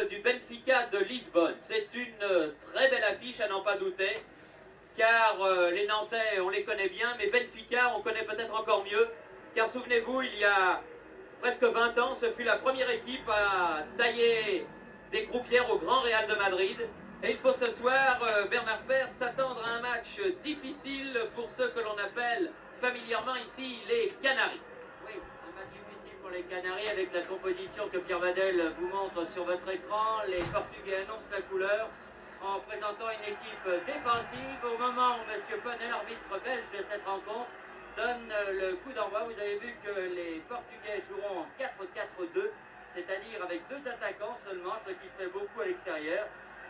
du Benfica de Lisbonne. C'est une très belle affiche à n'en pas douter, car les Nantais, on les connaît bien, mais Benfica, on connaît peut-être encore mieux, car souvenez-vous, il y a presque 20 ans, ce fut la première équipe à tailler des croupières au Grand Real de Madrid. Et il faut ce soir, Bernard Père, s'attendre à un match difficile pour ceux que l'on appelle familièrement ici les Canaries. Oui, un match difficile pour les Canaries avec la composition que Pierre Vadel vous montre sur votre écran. Les Portugais annoncent la couleur en présentant une équipe défensive au moment où M. Ponnet, l'arbitre belge de cette rencontre, donne le coup d'envoi. Vous avez vu que les Portugais joueront en 4-4-2, c'est-à-dire avec deux attaquants seulement, ce qui se fait beaucoup à l'extérieur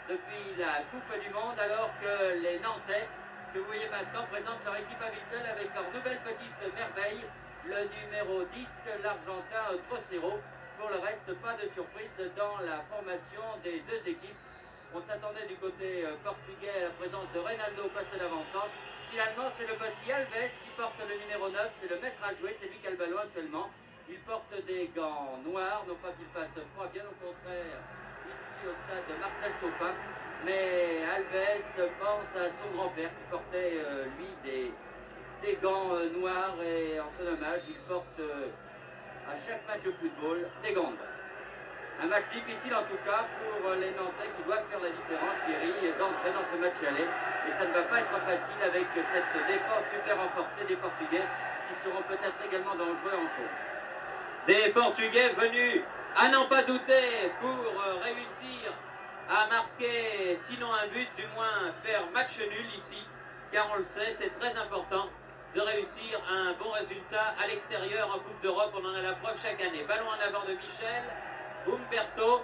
depuis la Coupe du Monde, alors que les Nantais, que vous voyez maintenant, présentent leur équipe habituelle avec leur nouvelle petite merveille, le numéro 10, l'Argentin Trocero. Pour le reste, pas de surprise dans la formation des deux équipes. On s'attendait du côté portugais à la présence de Reinaldo au poste d'avant-centre. Finalement, c'est le petit Alves qui porte le numéro 9, c'est le maître à jouer, c'est lui qui a le ballon actuellement. Il porte des gants noirs, non pas qu'il fasse froid, bien au contraire, ici au stade de Marcel Sofin. Mais Alves pense à son grand-père qui portait, lui, des gants noirs, et en son hommage, il porte à chaque match de football des gants noirs. Un match difficile en tout cas pour les Nantais qui doivent faire la différence, Thierry, d'entrer dans ce match aller. Et ça ne va pas être facile avec cette défense super renforcée des Portugais qui seront peut-être également dangereux en cours. Des Portugais venus, à n'en pas douter, pour réussir à marquer, sinon un but, du moins faire match nul ici. Car on le sait, c'est très important de réussir un bon résultat à l'extérieur en Coupe d'Europe. On en a la preuve chaque année. Ballon en avant de Michel. Humberto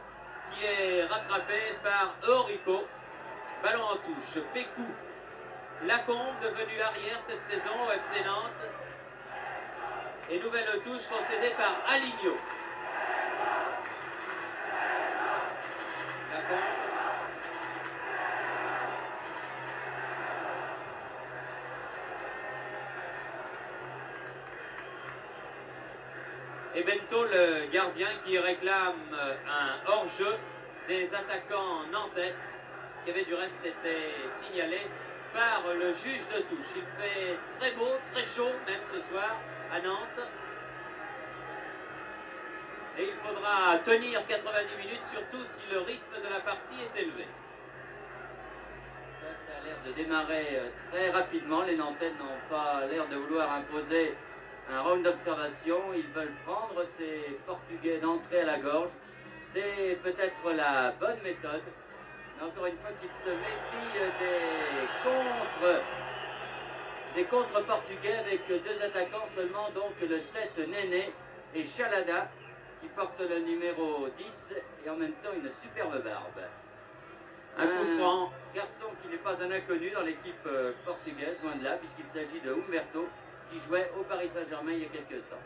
qui est rattrapé par Eurico. Ballon en touche. Pécou Lacombe, devenu arrière cette saison au FC Nantes. Et nouvelle touche concédée par Aligno. Lacombe. Et Bento, le gardien, qui réclame un hors-jeu des attaquants nantais, qui avait du reste été signalé par le juge de touche. Il fait très beau, très chaud, même ce soir, à Nantes. Et il faudra tenir 90 minutes, surtout si le rythme de la partie est élevé. Ça a l'air de démarrer très rapidement. Les Nantais n'ont pas l'air de vouloir imposer un round d'observation. Ils veulent prendre ces Portugais d'entrée à la gorge. C'est peut-être la bonne méthode. Mais encore une fois, qu'ils se méfient des contre portugais avec deux attaquants seulement, donc le 7 Néné et Chalada qui porte le numéro 10 et en même temps une superbe barbe. Un coup franc, garçon qui n'est pas un inconnu dans l'équipe portugaise, loin de là, puisqu'il s'agit de Humberto qui jouait au Paris Saint-Germain il y a quelques temps.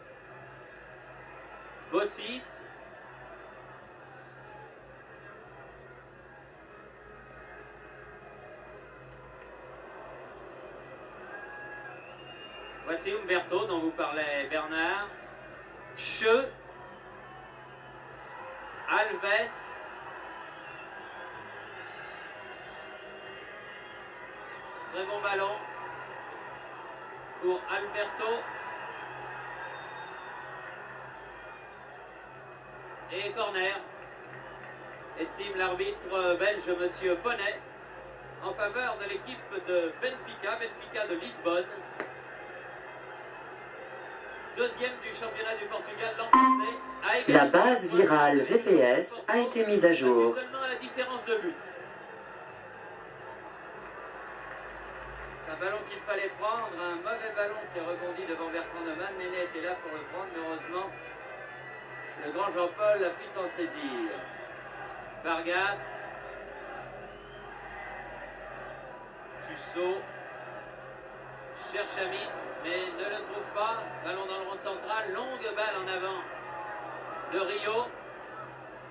Bossis. Voici Humberto dont vous parlait Bernard. Che. Alves. Très bon ballon pour Alberto. Et corner. Estime l'arbitre belge, M. Ponnet, en faveur de l'équipe de Benfica de Lisbonne. Deuxième du championnat du Portugal l'an passé. La base virale VPS a été mise à jour. Seulement à la différence de but. Un ballon qu'il fallait prendre, un mauvais ballon qui a rebondi devant Bertrand Neumann. Néné était là pour le prendre, mais heureusement, le grand Jean-Paul a pu s'en saisir. Vargas. Tussaud. Cherche Amis, mais ne le trouve pas. Ballon dans le rond central, longue balle en avant de Rio.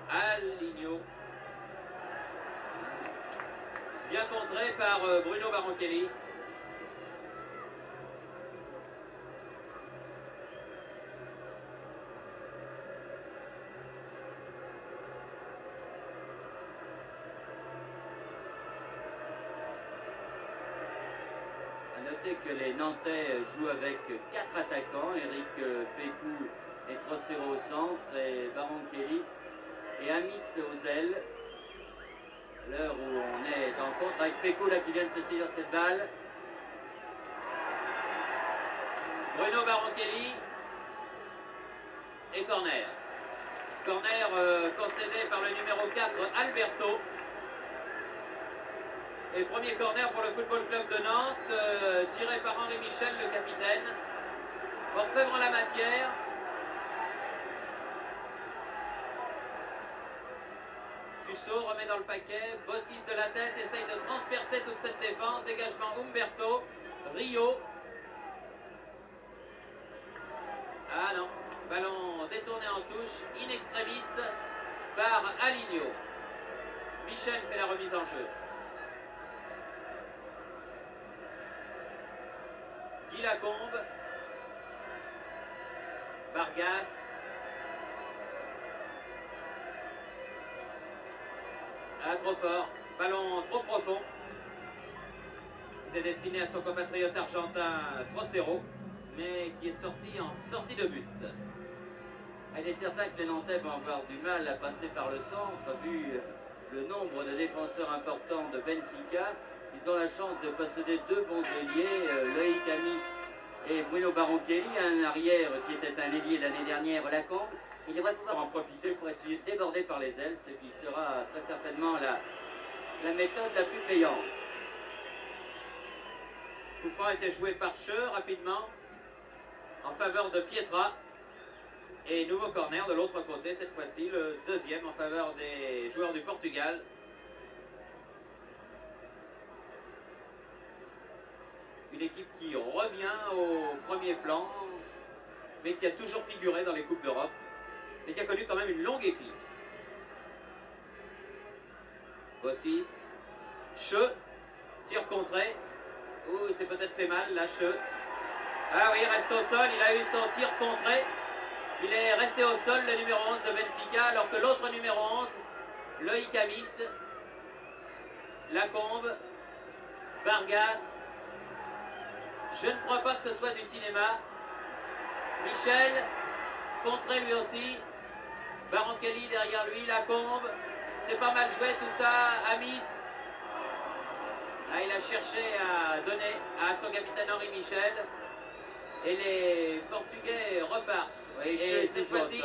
Aligno. Bien contré par Bruno Baronchelli. noter que les Nantais jouent avec 4 attaquants, Eric Pécou et Trocero au centre, et Baron Kelly et Amis aux ailes. À l'heure où on est en contre avec Pécou là qui vient de se saisir de cette balle. Bruno Baron Kelly et corner. Corner concédé par le numéro 4 Alberto. Et premier corner pour le Football Club de Nantes, tiré par Henri Michel, le capitaine. Orfèvre en la matière. Tussaud remet dans le paquet, Bossis de la tête, essaye de transpercer toute cette défense. Dégagement Umberto, Rio. Ah non, ballon détourné en touche, in extremis par Aligno. Michel fait la remise en jeu. Guy Lacombe, Vargas, trop fort, ballon trop profond. C'était destiné à son compatriote argentin Trocero, mais qui est sorti en sortie de but. Il est certain que les Nantais vont avoir du mal à passer par le centre, vu le nombre de défenseurs importants de Benfica. Ils ont la chance de posséder 2 bons ailiers, Loïc Amis et Bruno Baron Kelly, un arrière qui était un ailier l'année dernière, Lacombe. Il devrait pouvoir en profiter pour essayer de déborder par les ailes, ce qui sera très certainement la méthode la plus payante. Coup franc a été joué par Cheux rapidement en faveur de Pietra. Et nouveau corner de l'autre côté, cette fois-ci le deuxième en faveur des joueurs du Portugal. Une équipe qui revient au premier plan, mais qui a toujours figuré dans les Coupes d'Europe, et qui a connu quand même une longue éclipse. Bossis, Cheux, tir contré. Ouh, il s'est peut-être fait mal, là, Cheux. Ah oui, il reste au sol, il a eu son tir contré. Il est resté au sol, le numéro 11 de Benfica, alors que l'autre numéro 11, Loïc Amis, Lacombe, Vargas. Je ne crois pas que ce soit du cinéma. Michel, contré lui aussi. Baron Kelly derrière lui, Lacombe. C'est pas mal joué tout ça. Amis. Là, il a cherché à donner à son capitaine Henri Michel. Et les Portugais repartent. Oui, et cette fois-ci,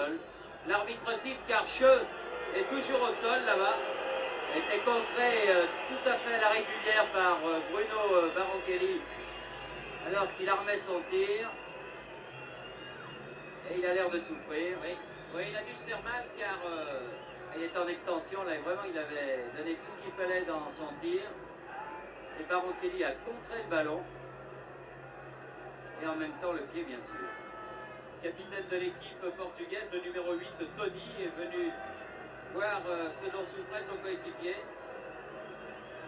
l'arbitre siffle car Cheux est toujours au sol là-bas. Était contré tout à fait à la régulière par Bruno Baron Kelly alors qu'il armait son tir. Et il a l'air de souffrir. Oui, oui, il a dû se faire mal car il était en extension. Là, vraiment, il avait donné tout ce qu'il fallait dans son tir. Et Baron Kelly a contré le ballon. Et en même temps, le pied, bien sûr. Capitaine de l'équipe portugaise, le numéro 8, Tony, est venu voir ce dont souffrait son coéquipier.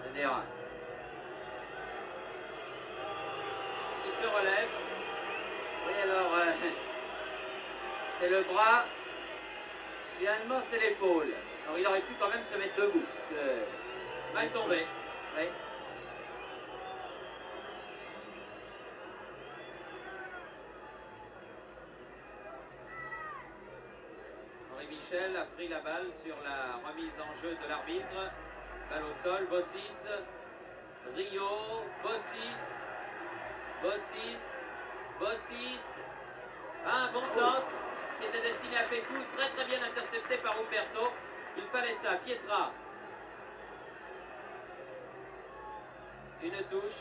Adéra. Il se relève. Oui, alors, c'est le bras. Finalement, c'est l'épaule. Alors, il aurait pu quand même se mettre debout. Parce que mal tombé. Oui. Henri Michel a pris la balle sur la remise en jeu de l'arbitre. Balle au sol, Bossis, Rio, Bossis, Bossis. Un bon centre qui était destiné à Pécou, très très bien intercepté par Umberto. Il fallait ça, Pietra. Une touche.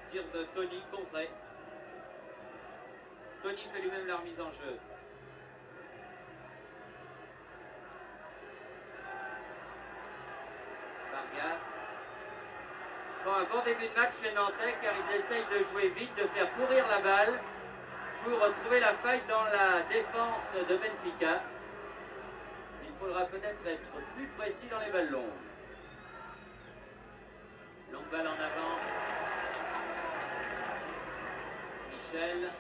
Tir de Tony contré. Tony fait lui-même la remise en jeu. Vargas. Bon, un bon début de match les Nantais car ils essayent de jouer vite, de faire courir la balle pour trouver la faille dans la défense de Benfica. Il faudra peut-être être plus précis dans les balles longues. Longue balle en avant. Michel.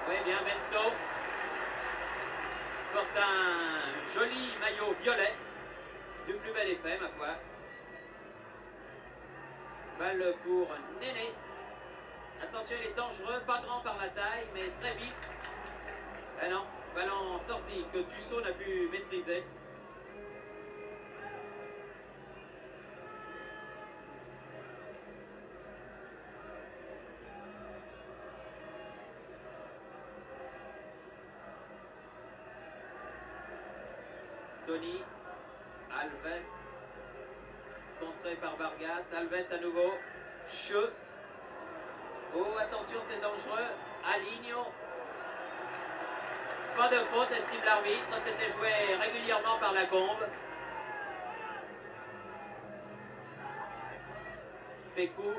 Oui, bien Bento. Porte un joli maillot violet. Du plus bel effet, ma foi. Balle pour Néné. Attention, il est dangereux, pas grand par la taille, mais très vif. Ah non, ballon sorti que Tussaud n'a pu maîtriser. Tony, Alves, contré par Vargas, Alves à nouveau, Che. Oh, attention, c'est dangereux, Aligno. Pas de faute, estime l'arbitre, c'était joué régulièrement par la Combe. Pécou,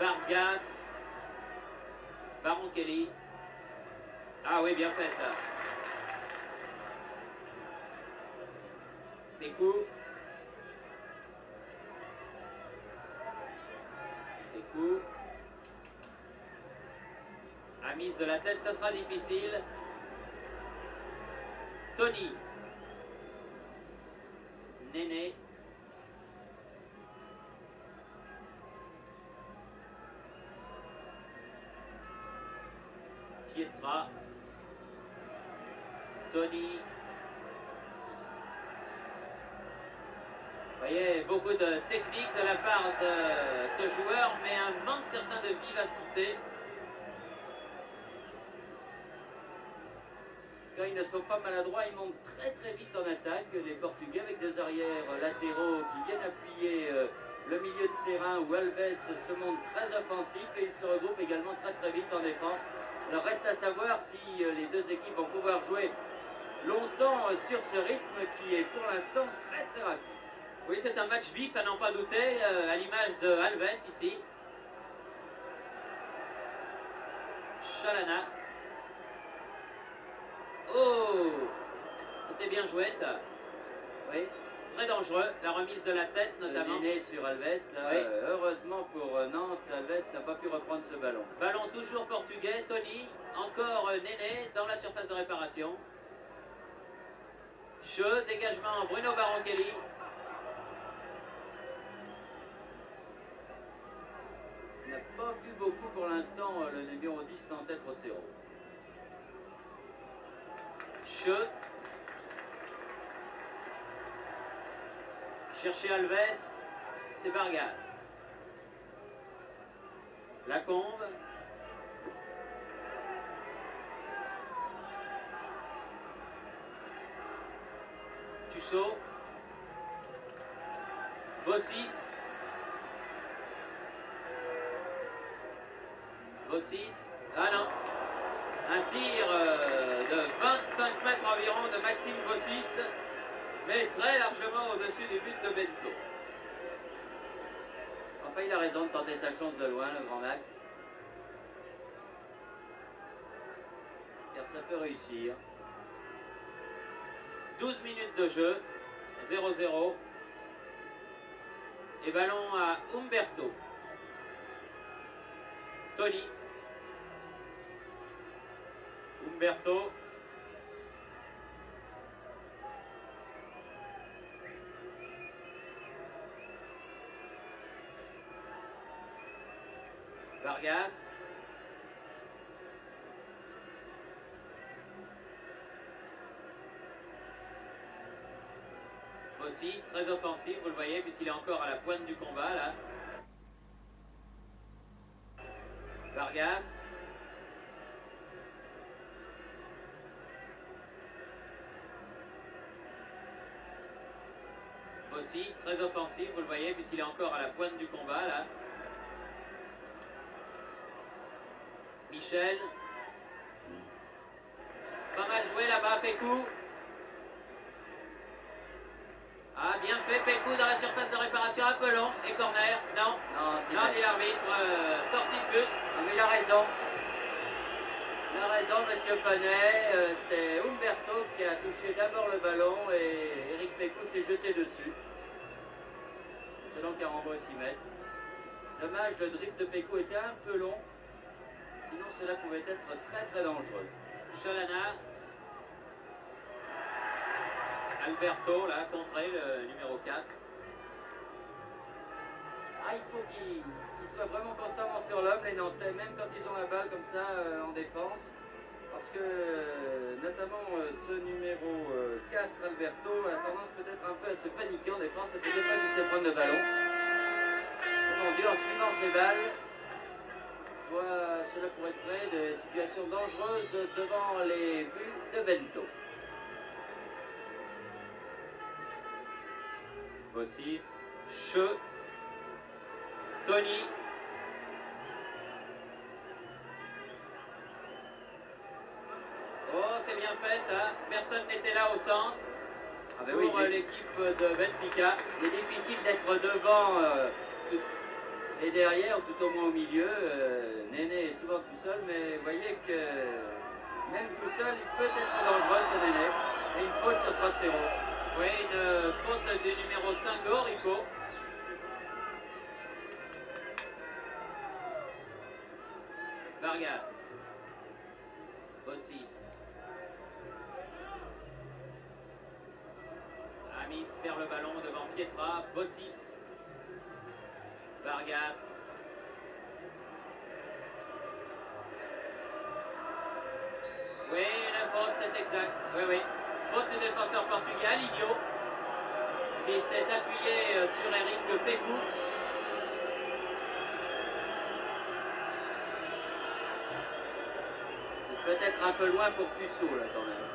Vargas, Baron Kelly. Ah oui, bien fait ça. Pécou. Pécou. À mise de la tête, ça sera difficile. Tony. Néné. Pietra. Tony. Vous voyez, beaucoup de technique de la part de ce joueur, mais un manque certain de vivacité. Quand ils ne sont pas maladroits, ils montent très très vite en attaque, les Portugais, avec des arrières latéraux qui viennent appuyer le milieu de terrain où Alves se montre très offensif et il se regroupe également très très vite en défense. Alors reste à savoir si les deux équipes vont pouvoir jouer longtemps sur ce rythme qui est pour l'instant très très rapide. Oui, c'est un match vif à n'en pas douter, à l'image de Alves ici. Chalana. Oh, c'était bien joué ça. Oui, très dangereux, la remise de la tête notamment. Néné sur Alves, là, oui. Heureusement pour Nantes, Alves n'a pas pu reprendre ce ballon. Ballon toujours portugais, Tony, encore Néné dans la surface de réparation. Che, dégagement Bruno Baron Kelly. Il n'a pas vu beaucoup pour l'instant le numéro 10 Nantais Rosero. Che. Chercher Alves, c'est Vargas. Lacombe. Tussaud. Bossis. Bossis. Ah non. Un tir de 25 mètres environ de Maxime Bossis, mais très largement au-dessus du but de Bento. Enfin, il a raison de tenter sa chance de loin, le grand Max. Car ça peut réussir. 12 minutes de jeu, 0-0. Et ballon à Umberto. Tony. Umberto. Vargas. Bossis, très offensif, vous le voyez, puisqu'il est encore à la pointe du combat, là. Vargas. Bossis, très offensif, vous le voyez, puisqu'il est encore à la pointe du combat, là. Michel. Pas mal joué là-bas, Pécou. Ah, bien fait, Pécou dans la surface de réparation, un peu long, et corner. Non, non, dit l'arbitre, sortie de but. Non, mais il a raison. Il a raison, monsieur Panet. C'est Umberto qui a touché d'abord le ballon et Eric Pécou s'est jeté dessus. C'est donc un renvoi 6 mètres. Dommage, le dribble de Pécou était un peu long. Sinon, cela pouvait être très très dangereux. Chalana. Alberto, là, contré, le numéro 4. Ah, il faut qu'ils soient vraiment constamment sur l'homme, les Nantais, même quand ils ont la balle comme ça en défense. Parce que notamment ce numéro 4, Alberto, a tendance peut-être un peu à se paniquer en défense. Ça fait 2 fois qu'il se fait prendre le ballon. Comment dire, en suivant ses balles, cela pourrait créer des situations dangereuses devant les buts de Bento. Bossis, Che, Tony. Oh, c'est bien fait ça. Personne n'était là au centre. Ah ben pour oui, l'équipe de Benfica. Il est difficile d'être devant et derrière, tout au moins au milieu. Néné est souvent tout seul, mais vous voyez que même tout seul, il peut être dangereux ce Néné. Et une faute sur Trocero. Oui, une faute du numéro 5, Orico. Vargas. Bossis. Amis perd le ballon devant Pietra. Bossis. Vargas. Oui, une faute, c'est exact. Oui, oui. Faute du défenseur portugais, Alinho, qui s'est appuyé sur Eric Pécou. C'est peut-être un peu loin pour Tussaud, là, quand même.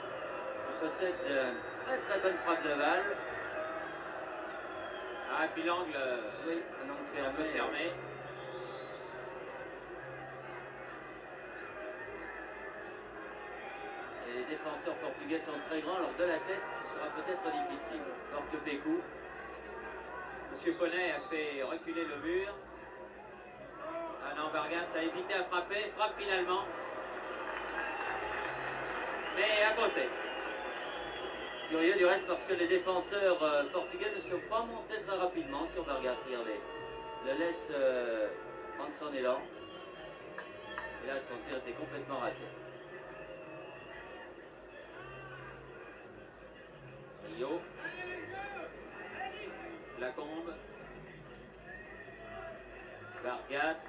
Il possède une très bonne frappe de balle. Ah, et puis l'angle, oui, un angle un peu fermé. Et les défenseurs portugais sont très grands, alors de la tête, ce sera peut-être difficile. Alors que Pécou. Monsieur Poney a fait reculer le mur. Ah non, Vargas a hésité à frapper, frappe finalement. Mais à côté. Curieux du reste parce que les défenseurs portugais ne sont pas montés très rapidement sur Vargas, regardez. Le laisse prendre son élan. Et là, son tir était complètement raté. Rio. Lacombe. Vargas.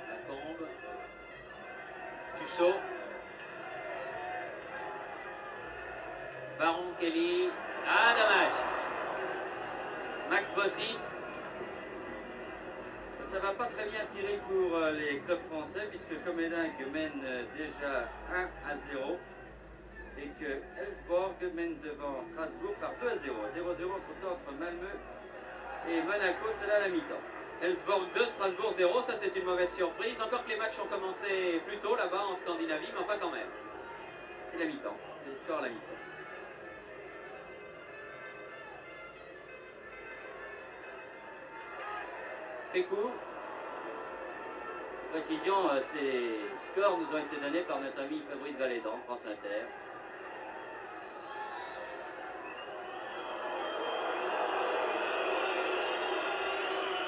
Lacombe. Tussaud. Baron Kelly. Ah, dommage. Max Bossis. Ça va pas très bien tirer pour les clubs français puisque Comédingue mène déjà 1-0 et que Elfsborg mène devant Strasbourg par 2-0. 0-0 entre Malmö et Monaco, c'est là la mi-temps. Elfsborg 2, Strasbourg 0, ça c'est une mauvaise surprise. Encore que les matchs ont commencé plus tôt là-bas en Scandinavie, mais enfin quand même. C'est la mi-temps, c'est le score à la mi-temps. Pécou. Précision, ces scores nous ont été donnés par notre ami Fabrice Valédan, France Inter.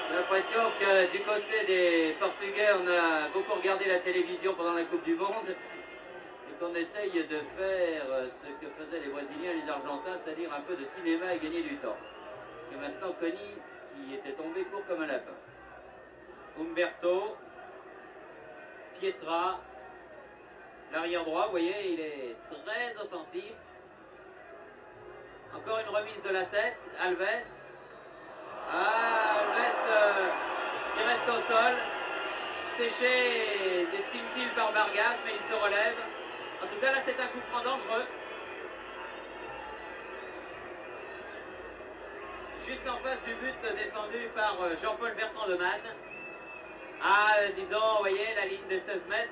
J'ai l'impression que du côté des Portugais, on a beaucoup regardé la télévision pendant la Coupe du Monde et qu'on essaye de faire ce que faisaient les Brésiliens et les Argentins, c'est-à-dire un peu de cinéma et gagner du temps. Parce que maintenant, Conny, qui était tombé court comme un lapin. Umberto. Pietra. L'arrière droit, vous voyez, il est très offensif. Encore une remise de la tête. Alves. Ah, Alves qui reste au sol. Séché, estime-t-il, par Vargas, mais il se relève. En tout cas, là, c'est un coup franc dangereux. Juste en face du but défendu par Jean-Paul Bertrand de Man. Disons, vous voyez, la ligne des 16 mètres.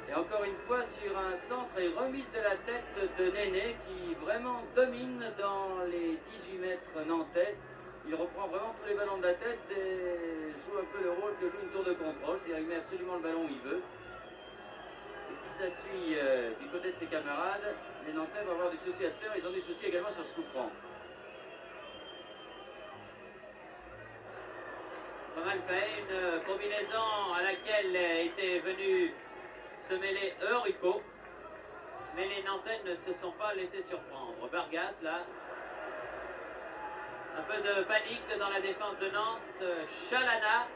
Et encore une fois, sur un centre et remise de la tête de Néné qui vraiment domine dans les 18 mètres nantais. Il reprend vraiment tous les ballons de la tête et joue un peu le rôle que joue une tour de contrôle. C'est-à-dire qu'il met absolument le ballon où il veut. Et si ça suit du côté de ses camarades, les Nantais vont avoir du souci à se faire. Ils ont du souci également sur ce coup franc. Pas mal fait, une combinaison à laquelle était venu se mêler Eurico. Mais les Nantais ne se sont pas laissés surprendre. Vargas, là. Un peu de panique dans la défense de Nantes. Chalana.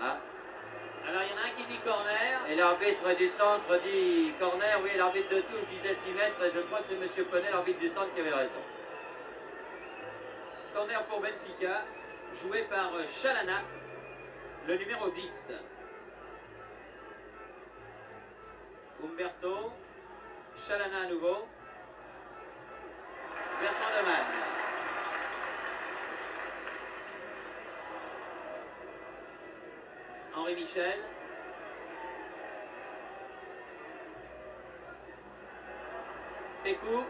Ah. Alors il y en a un qui dit corner. Et l'arbitre du centre dit corner. Oui, l'arbitre de touche disait 6 mètres. Et je crois que c'est M. Poney, l'arbitre du centre, qui avait raison. Corner pour Benfica, joué par Chalana, le numéro 10. Umberto, Chalana à nouveau. Bertrand Demann. Henri Michel. Pécou.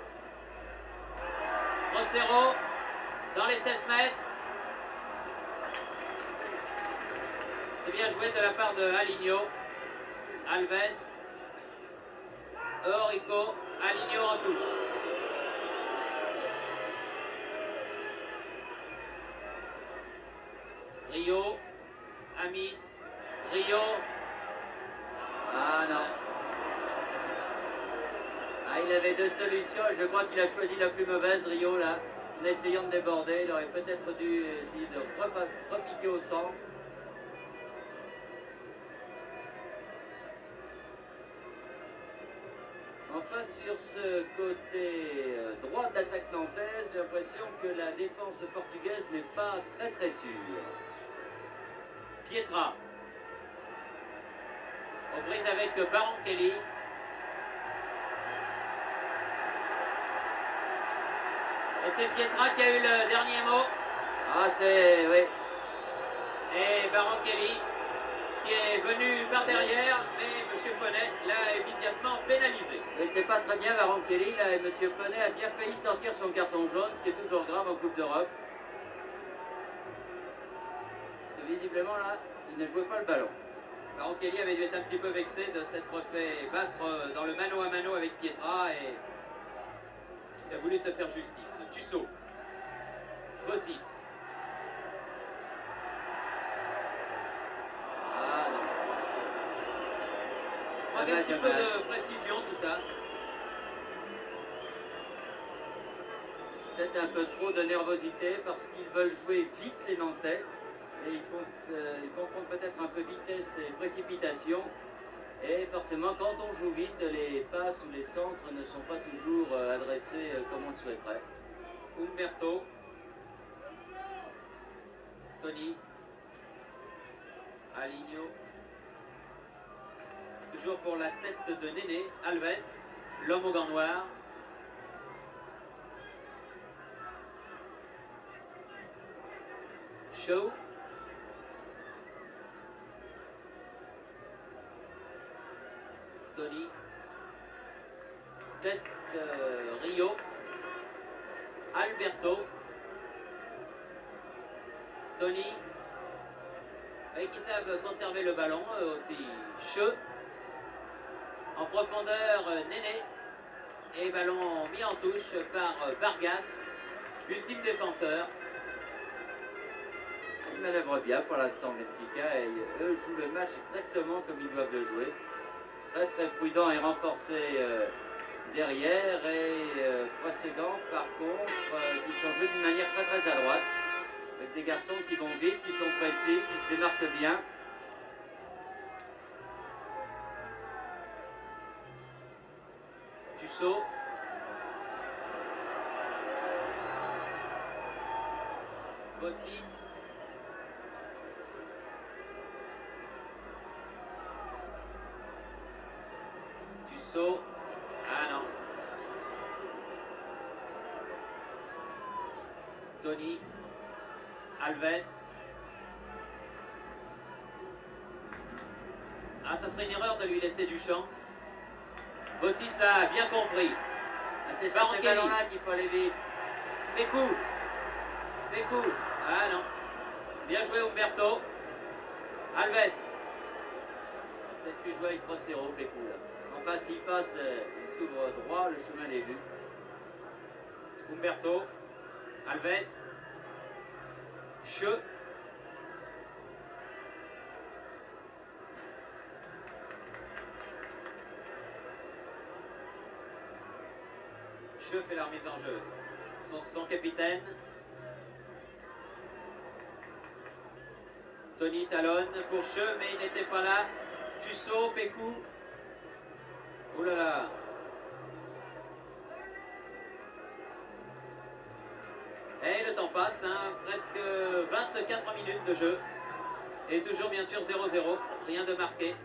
Trocero dans les 16 mètres. C'est bien joué de la part de Aligno. Alves. Eurico. Aligno en touche. Rio. Amis. Rio. Ah non. Ah, il avait deux solutions. Je crois qu'il a choisi la plus mauvaise, Rio, là. En essayant de déborder. Il aurait peut-être dû essayer de repiquer au centre. Enfin, sur ce côté droit de l'attaque nantaise, j'ai l'impression que la défense portugaise n'est pas très très sûre. Pietra. Aux prises avec Baron Kelly. Et c'est Pietra qui a eu le dernier mot. Ah, c'est... oui. Et Baron Kelly qui est venu par derrière, mais M. Poney l'a immédiatement pénalisé. Mais c'est pas très bien, Baron Kelly, là, et M. Poney a bien failli sortir son carton jaune, ce qui est toujours grave en Coupe d'Europe. Parce que visiblement, là, il ne jouait pas le ballon. Baron Kelly avait dû être un petit peu vexé de s'être fait battre dans le mano à mano avec Pietra et il a voulu se faire justice. Tussaud. Bossis. Ah non. Manque un petit peu de précision tout ça. Peut-être un peu trop de nervosité parce qu'ils veulent jouer vite les Nantais. Et ils confondent peut-être un peu vitesse et précipitation. Et forcément, quand on joue vite, les passes ou les centres ne sont pas toujours adressés comme on le souhaiterait. Umberto. Tony. Aligno. Toujours pour la tête de Néné. Alves. L'homme au gant noir. Shaw. Tony. Tête Rio. Alberto. Tony. Et qui savent conserver le ballon, eux aussi. Che. En profondeur, Néné. Et ballon mis en touche par Vargas, ultime défenseur. Ils manœuvrent bien pour l'instant, Benfica, et eux jouent le match exactement comme ils doivent le jouer. Très très prudent et renforcé derrière, et précédent par contre, qui sont joués d'une manière très très à droite, avec des garçons qui vont vite, qui sont précis, qui se démarquent bien. Tussaud. Bossis. Tussaud. Ah non. Tony. Alves. Ah, ça serait une erreur de lui laisser du champ. Bossis l'a bien compris. Ah, c'est sur ce ballon-là qu'il faut aller vite. Pécou. Pécou. Ah non. Bien joué Umberto. Alves. Peut-être plus jouer avec Trocero, Pécou, là. Enfin, s'il passe, il s'ouvre droit, le chemin est vu. Umberto. Alves. Che. Che fait la remise en jeu. Son capitaine. Tony talonne pour Che, mais il n'était pas là. Tussaud, Pécou. Ouh là là. Et le temps passe, hein, presque 24 minutes de jeu. Et toujours bien sûr 0-0, rien de marqué.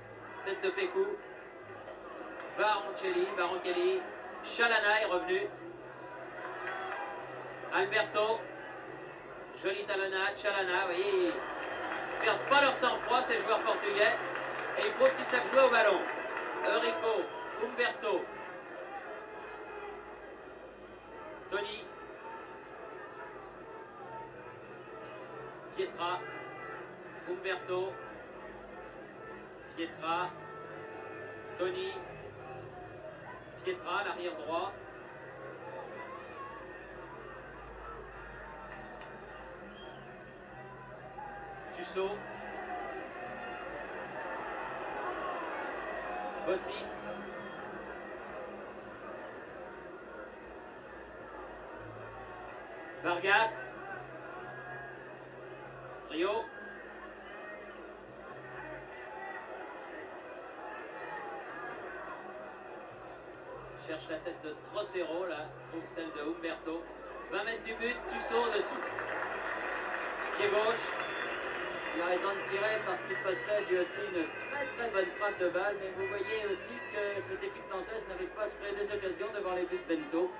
Tête de Pécou. Baroncelli. Chalana est revenu. Alberto. Joli talonnade. Chalana, oui. Ils ne perdent pas leur sang-froid, ces joueurs portugais. Et ils prouvent qu'ils savent jouer au ballon. Eurico. Umberto. Tony. Pietra. Umberto. Pietra. Tony. Pietra, l'arrière droit. Tussaud. Bossis. Vargas. Rio. Cherche la tête de Trocero, là. Trouve celle de Umberto. 20 mètres du but, Tussaud au-dessus. Pied gauche. Il a raison de tirer parce qu'il possède lui aussi une très bonne frappe de balle, mais vous voyez aussi que cette équipe nantaise n'arrive pas à se créer des occasions devant les buts de Bento,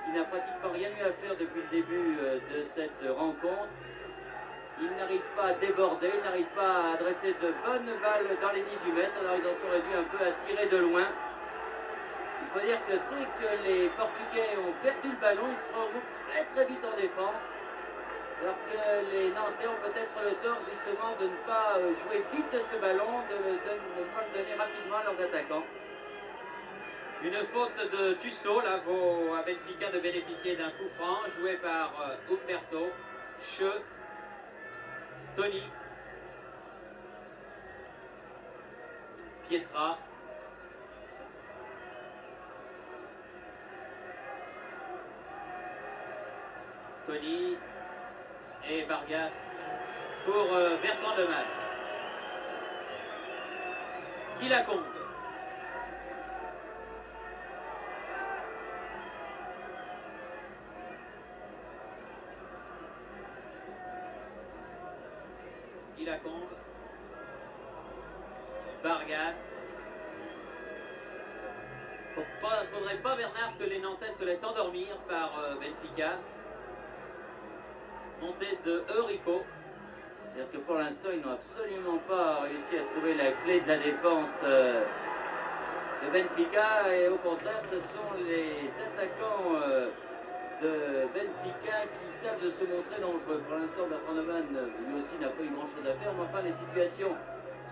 qui n'a pratiquement rien eu à faire depuis le début de cette rencontre. Il n'arrive pas à déborder, il n'arrive pas à adresser de bonnes balles dans les 18 mètres, alors ils en sont réduits un peu à tirer de loin. Il faut dire que dès que les Portugais ont perdu le ballon, ils se regroupent très vite en défense. Alors que les Nantais ont peut-être le tort justement de ne pas jouer vite ce ballon, de ne pas le donner rapidement à leurs attaquants. Une faute de Tussaud, là, vaut à Benfica de bénéficier d'un coup franc, joué par Umberto, Che, Tony, Pietra, Tony et Vargas pour Bertrand Demal. Qui la compte? Qui la compte? Vargas. Faudrait pas, Bernard, que les Nantais se laissent endormir par Benfica. Montée de Eurico. C'est-à-dire que pour l'instant, ils n'ont absolument pas réussi à trouver la clé de la défense de Benfica, et au contraire, ce sont les attaquants de Benfica qui savent de se montrer dangereux. Pour l'instant, Bertrand Neumann, lui aussi, n'a pas eu grand-chose à faire, mais enfin, les situations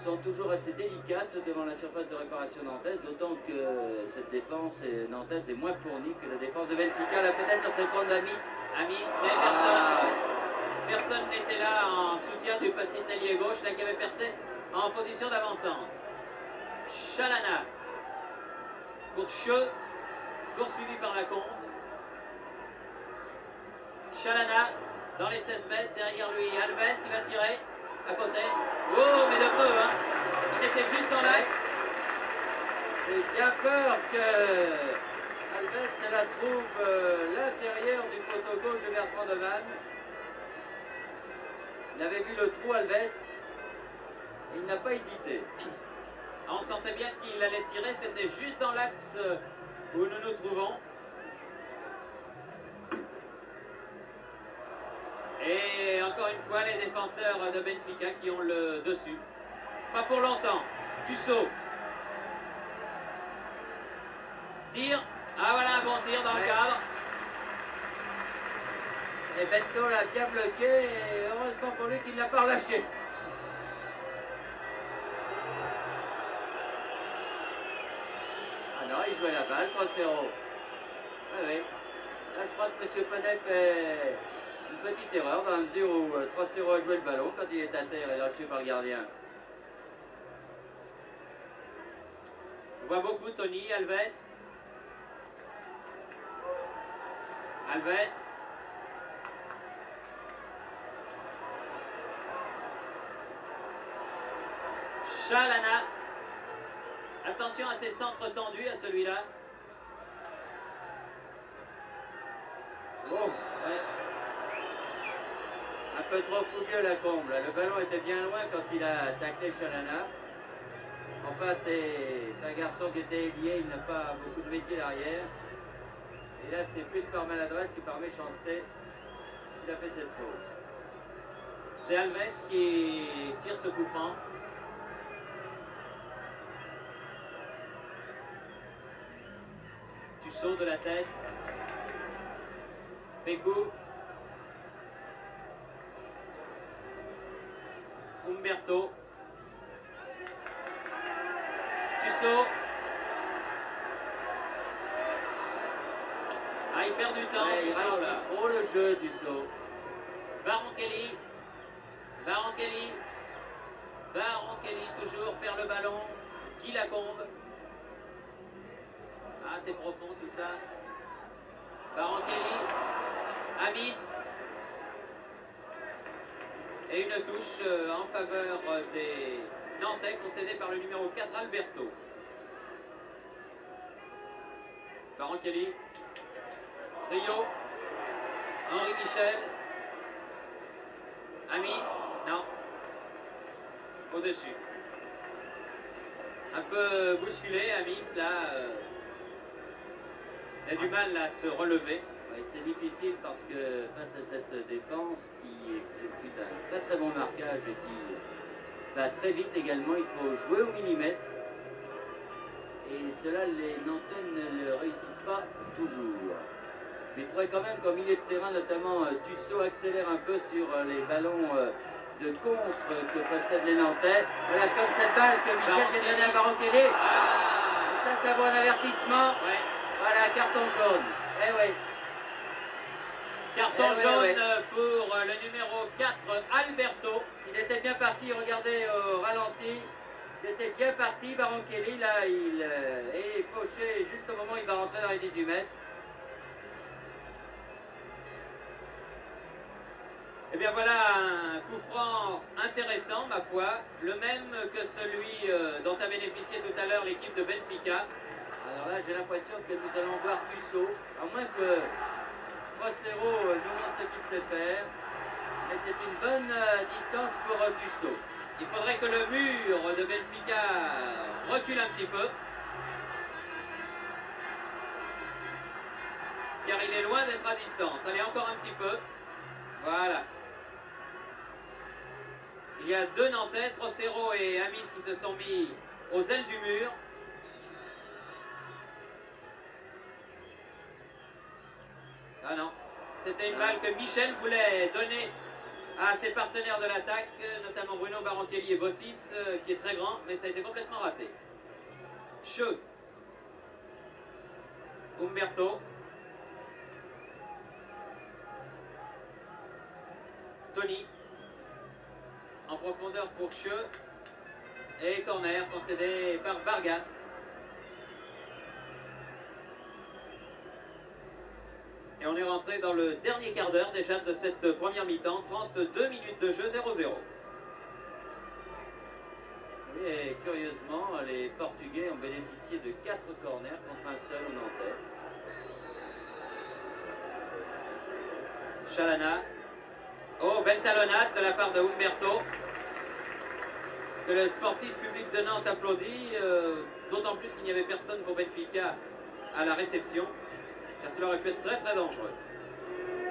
sont toujours assez délicates devant la surface de réparation nantaise, d'autant que cette défense nantaise est moins fournie que la défense de Benfica. Là, peut-être sur ce compte d'Amis. Mais personne n'était là en soutien du petit ailier gauche, là qui avait percé en position d'avancement. Chalana pour Che, poursuivi par Lacombe. Chalana dans les 16 mètres, derrière lui Alves qui va tirer à côté. Oh, mais de peu, hein. Il était juste dans l'axe. J'ai bien peur que Alves la trouve l'intérieur du poteau gauche de Bertrand Neumann. Il avait vu le trou, Alves, et il n'a pas hésité. On sentait bien qu'il allait tirer, c'était juste dans l'axe où nous nous trouvons. Et encore une fois, les défenseurs de Benfica qui ont le dessus. Pas pour longtemps. Tussaud. Tire. Ah voilà un bon tir dans le cadre. Et Bento l'a bien bloqué, et heureusement pour lui qu'il n'a pas relâché. Ah non, il jouait la balle, 3-0. Ah oui. Là, je crois que M. Penet fait une petite erreur dans la mesure où 3-0 a joué le ballon quand il est à terre et lâché par le gardien. On voit beaucoup Tony, Alves. Alves. Chalana. Attention à ses centres tendus, à celui-là. Bon, ouais. Un peu trop fougueux la comble. Le ballon était bien loin quand il a taclé Chalana. Enfin, c'est un garçon qui était lié, il n'a pas beaucoup de métier derrière. Et là, c'est plus par maladresse que par méchanceté qu'il a fait cette faute. C'est Alves qui tire ce coup franc. Tussaud de la tête. Pécou. Umberto. Tussaud. Ah, il perd du temps, Ouais, il Tussaud, ralentit là. trop le jeu, Tussaud. Baronchelli. Baronchelli. Baronchelli toujours perd le ballon. Guy Lacombe. Ah, c'est profond tout ça. Baronchelli. Amis. Et une touche en faveur des Nantais concédée par le numéro 4, Alberto. Baronchelli. Rio. Henri Michel. Amis. Non. Au-dessus. Un peu bousculé, Amis, là. Il a du mal à se relever. Ouais, c'est difficile parce que face à cette défense qui exécute un très très bon marquage et qui va très vite également, il faut jouer au millimètre. Et cela, les Nantais ne le réussissent pas toujours. Mais il faudrait quand même qu'en milieu de terrain, notamment Tussaud accélère un peu sur les ballons de contre que possèdent les Nantais. Voilà, comme cette balle que Michel vient de donner à Baronchelli. Ah, Ça vaut un avertissement. ouais. Voilà, carton jaune. Eh oui. Carton ouais, jaune ouais. pour le numéro 4, Alberto. Il était bien parti, regardez au ralenti. Il était bien parti, Baronchelli. Là, il est fauché juste au moment où il va rentrer dans les 18 mètres. Et bien voilà un coup franc intéressant, ma foi, le même que celui dont a bénéficié tout à l'heure l'équipe de Benfica. Alors là, j'ai l'impression que nous allons voir Tussaud, à moins que Fossero nous montre ce qu'il sait faire. Mais c'est une bonne distance pour Tussaud. Il faudrait que le mur de Benfica recule un petit peu. Car il est loin d'être à distance. Allez, encore un petit peu. Voilà. Il y a deux Nantais, Trocero et Amis, qui se sont mis aux ailes du mur. Ah non, c'était une balle que Michel voulait donner à ses partenaires de l'attaque, notamment Bruno Baronchelli et Bossis, qui est très grand, mais ça a été complètement raté. Che. Umberto. Tony. En profondeur pour Che. Et corner concédé par Vargas. Et on est rentré dans le dernier quart d'heure déjà de cette première mi-temps. 32 minutes de jeu, 0-0. Oui, et curieusement, les Portugais ont bénéficié de 4 corners contre un seul au Nantais. Chalana. Oh, belle talonnade de la part de Umberto. Que le sportif public de Nantes applaudit, d'autant plus qu'il n'y avait personne pour Benfica à la réception, car cela aurait pu être très très dangereux.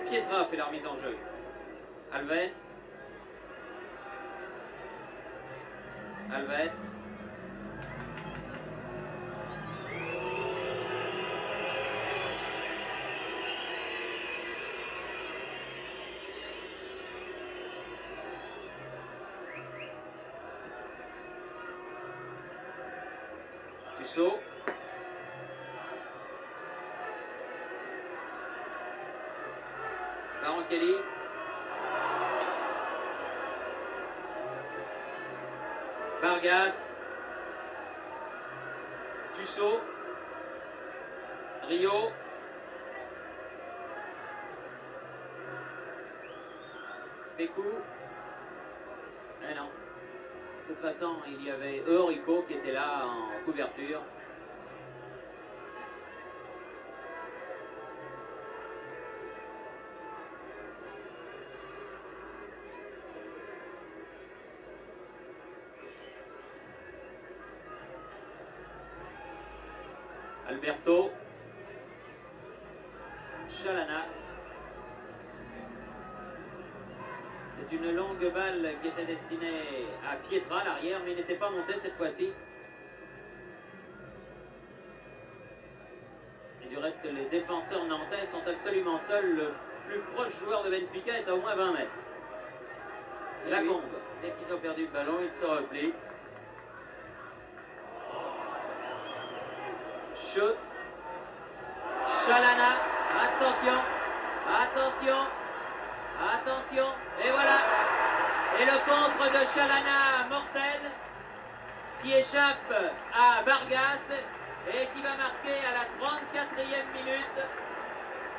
Pietra fait la remise en jeu. Alves. Alves. Tussaud. Baronchelli. Vargas. Tussaud. Rio. Pécou. Eh non. De toute façon, il y avait Eurico qui était là en couverture. Alberto. Chalana. C'est une longue balle qui était destinée à Pietra, l'arrière, mais il n'était pas monté cette fois-ci. Et du reste, les défenseurs nantais sont absolument seuls. Le plus proche joueur de Benfica est à au moins 20 mètres. Lacombe. Dès qu'ils ont perdu le ballon, ils se replient. Chalana, attention, attention, attention, et voilà. Et le contre de Chalana, mortel, qui échappe à Vargas et qui va marquer à la 34e minute.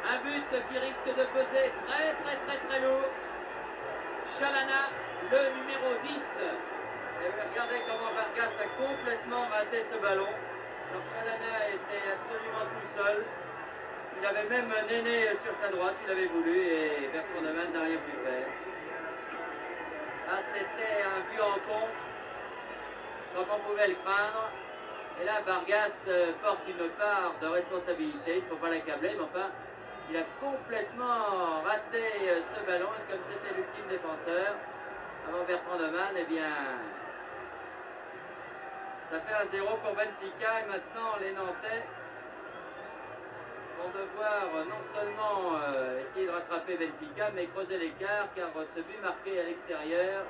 Un but qui risque de peser très lourd. Chalana, le numéro 10. Et regardez comment Vargas a complètement raté ce ballon. Alors Chalana était absolument tout seul. Il avait même Néné sur sa droite, il avait voulu, et Bertrand de Man n'a rien pu faire. Là, c'était un but en contre, comme on pouvait le craindre. Et là, Vargas porte une part de responsabilité, il ne faut pas l'accabler, mais enfin, il a complètement raté ce ballon, et comme c'était l'ultime défenseur, avant Bertrand de Man, eh bien, ça fait un 0 pour Benfica, et maintenant les Nantais vont devoir non seulement essayer de rattraper Benfica, mais creuser l'écart, car ce but marqué à l'extérieur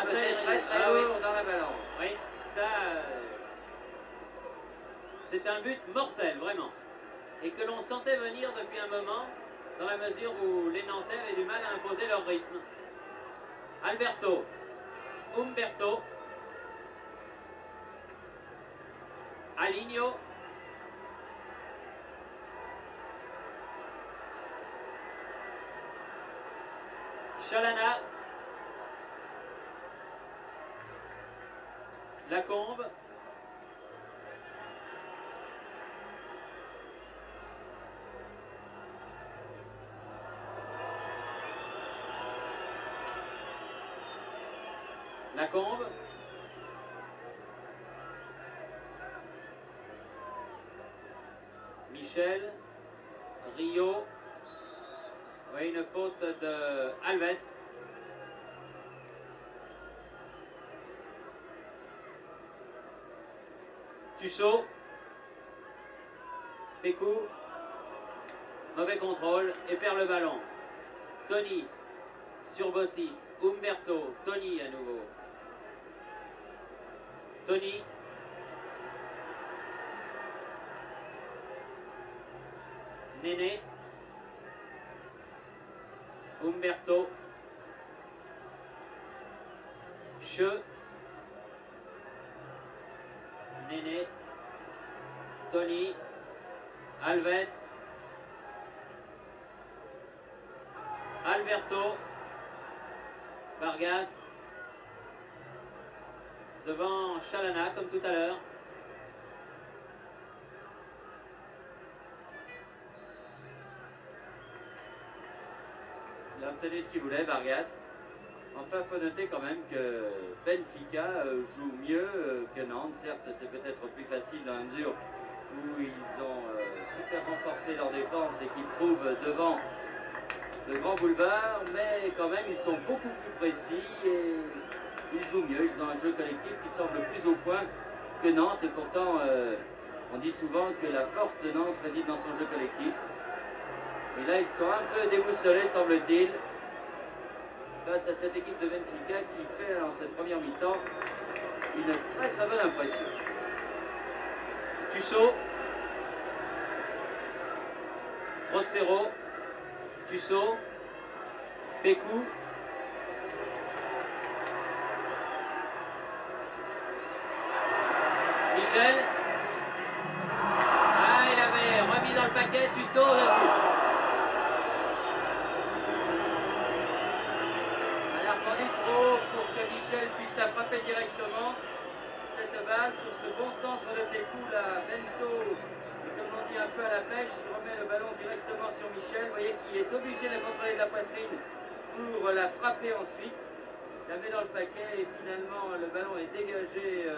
c'est très lourd dans la balance. Oui, ça, c'est un but mortel, vraiment. Et que l'on sentait venir depuis un moment, dans la mesure où les Nantais avaient du mal à imposer leur rythme. Alberto, Umberto, Aligno, Chalana, Lacombe, Lacombe, Michel, Rio, oui, une faute de Alves. Tuchot, Pécou, mauvais contrôle et perd le ballon. Tony sur Bossis, Umberto, Tony à nouveau. Tony, Néné, Umberto, Che, Néné, Tony, Alves, Alberto, Vargas, devant Chalana comme tout à l'heure. Il a obtenu ce qu'il voulait, Vargas. Enfin, il faut noter quand même que Benfica joue mieux que Nantes. Certes, c'est peut-être plus facile dans la mesure où ils ont super renforcé leur défense et qu'ils trouvent devant de grands boulevards, mais quand même, ils sont beaucoup plus précis et ils jouent mieux. Ils ont un jeu collectif qui semble plus au point que Nantes. Et pourtant, on dit souvent que la force de Nantes réside dans son jeu collectif. Et là, ils sont un peu déboussolés, semble-t-il, face à cette équipe de Benfica qui fait en cette première mi-temps une très bonne impression. Tuchot, Rossero, Tuchot, Pécou, Michel. Ah, il avait remis dans le paquet, Tuchot dessus. Michel puisse la frapper directement. Cette balle sur ce bon centre de Técou, là, Bento, comme on dit un peu à la pêche, il remet le ballon directement sur Michel. Vous voyez qu'il est obligé de la contrôler de la poitrine pour la frapper ensuite. La met dans le paquet et finalement le ballon est dégagé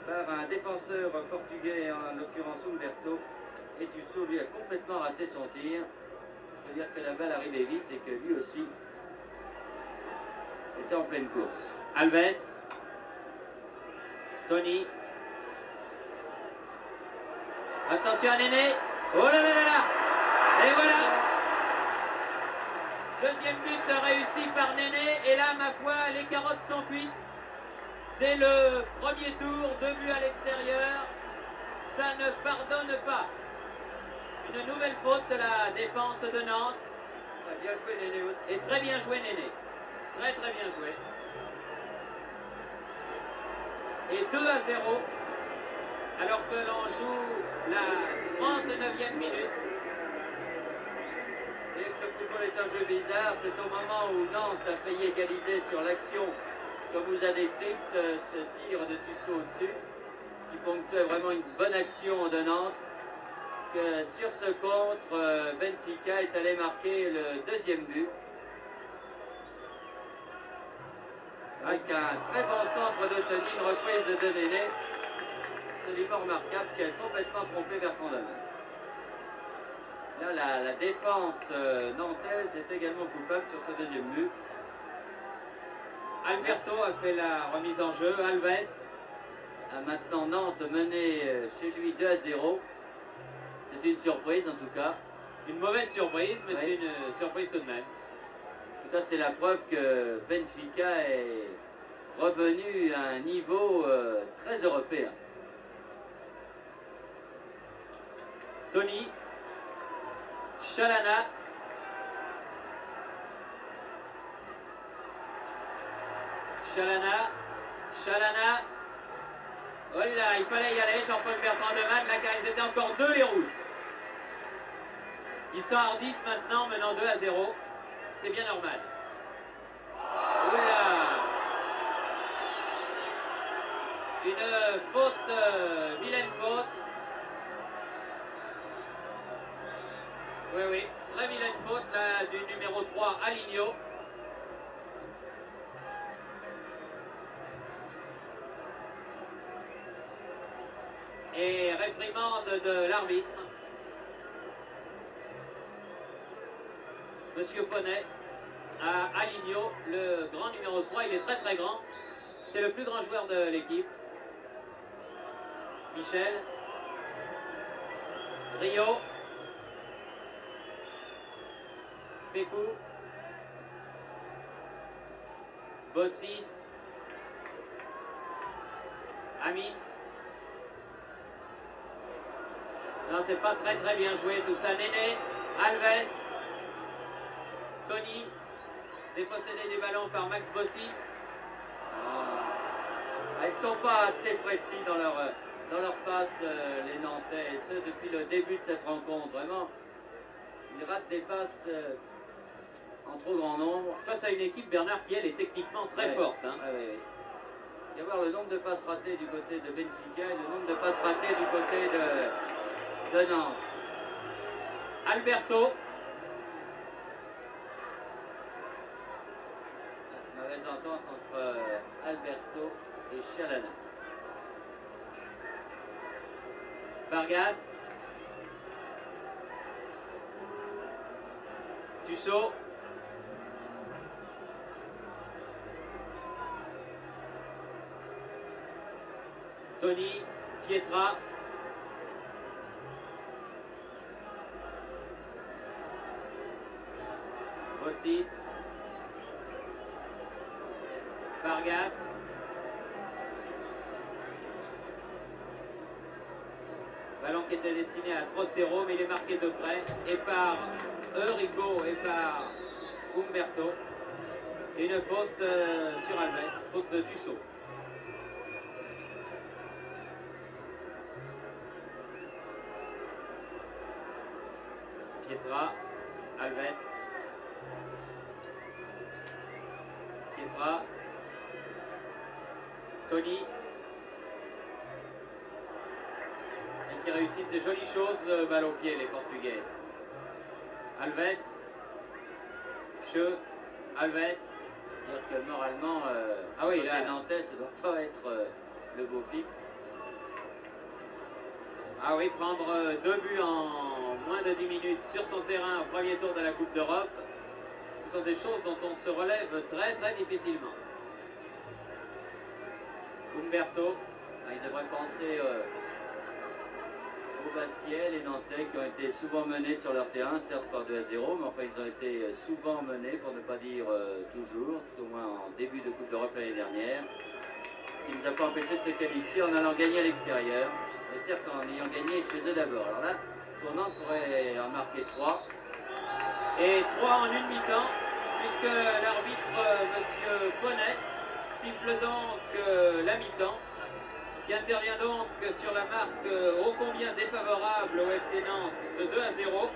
par un défenseur portugais, en l'occurrence Humberto. Et Tusso lui a complètement raté son tir. Je veux dire que la balle arrivait vite et que lui aussi était en pleine course. Alves. Tony. Attention à Néné. Oh là là là là. Et voilà. Deuxième but réussi par Néné. Et là, ma foi, les carottes sont cuites. Dès le premier tour, 2 buts à l'extérieur. Ça ne pardonne pas. Une nouvelle faute de la défense de Nantes. Bien joué Néné aussi. Et très bien joué Néné. Très très bien joué. Et 2-0. Alors que l'on joue la 39e minute. Et que le football est un jeu bizarre, c'est au moment où Nantes a failli égaliser sur l'action que vous a décrite, ce tir de Tusso au-dessus, qui ponctuait vraiment une bonne action de Nantes, que sur ce contre, Benfica est allé marquer le deuxième but. Avec un très bon centre de Tony, une reprise de Néné, absolument remarquable, qui a complètement trompé Bertrand Damas. Là, la défense nantaise est également coupable sur ce deuxième but. Alberto a fait la remise en jeu. Alves a maintenant Nantes mené chez lui 2-0. C'est une surprise en tout cas. Une mauvaise surprise, mais oui. c'est une surprise tout de même. En tout cas, c'est la preuve que Benfica est revenu à un niveau très européen. Tony. Chalana. Chalana. Oh là, il fallait y aller, Jean-Paul Bertrand de Man, là, car ils étaient encore 2 les rouges. Ils sont hardis maintenant, menant 2-0. C'est bien normal. Oula. Une faute, vilaine faute. Oui, très vilaine faute là du numéro 3, Aligno. Et réprimande de l'arbitre. Monsieur Ponnet à Aligno, le grand numéro 3, il est très très grand. C'est le plus grand joueur de l'équipe. Michel. Rio. Pécou. Bossis. Amis. Non, c'est pas très très bien joué tout ça. Néné. Alves. Tony. Dépossédé du ballon par Max Bossis. Ils ne sont pas assez précis dans leur passe, les Nantais, et ce depuis le début de cette rencontre. Vraiment, ils ratent des passes en trop grand nombre. Face à une équipe, Bernard, qui elle est techniquement très forte. Hein. Il y a voir le nombre de passes ratées du côté de Benfica et le nombre de passes ratées du côté de Nantes. Alberto. Mauvaise entente entre Alberto et Chalana. Vargas. Tusso. Tony. Pietra. Bossis. Vargas. Ballon qui était destiné à Trocero, mais il est marqué de près, et par Eurico et par Humberto. Et une faute sur Alves, faute de Tusso. Pietra, Alves. Pietra, Tony. Et qui réussissent des jolies choses, balle au pied, les Portugais. Alves. Alves. Dire que moralement, Ah oui, côté là. nantais, ça doit pas être le beau fixe. Ah oui, prendre 2 buts en moins de 10 minutes sur son terrain au premier tour de la Coupe d'Europe, ce sont des choses dont on se relève très très difficilement. Umberto. Il devrait penser au Bastia, les Nantais qui ont été souvent menés sur leur terrain, certes par 2-0, mais enfin ils ont été souvent menés, pour ne pas dire toujours, tout au moins en début de Coupe d'Europe l'année dernière, qui ne nous a pas empêché de se qualifier en allant gagner à l'extérieur, mais certes en ayant gagné chez eux d'abord. Alors là, Tournant pourrait en marquer 3. Et 3 en une mi-temps, puisque l'arbitre, monsieur Bonnet, siffle donc la mi-temps, qui intervient donc sur la marque ô combien défavorable au FC Nantes de 2-0.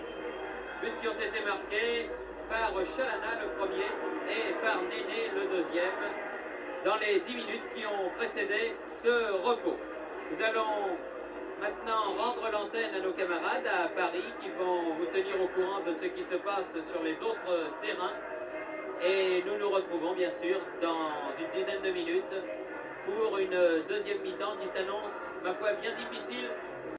Buts qui ont été marqués par Chalana le premier et par Néné le deuxième dans les 10 minutes qui ont précédé ce repos. Nous allons maintenant rendre l'antenne à nos camarades à Paris qui vont vous tenir au courant de ce qui se passe sur les autres terrains. Et nous nous retrouvons bien sûr dans une dizaine de minutes pour une deuxième mi-temps qui s'annonce, ma foi, bien difficile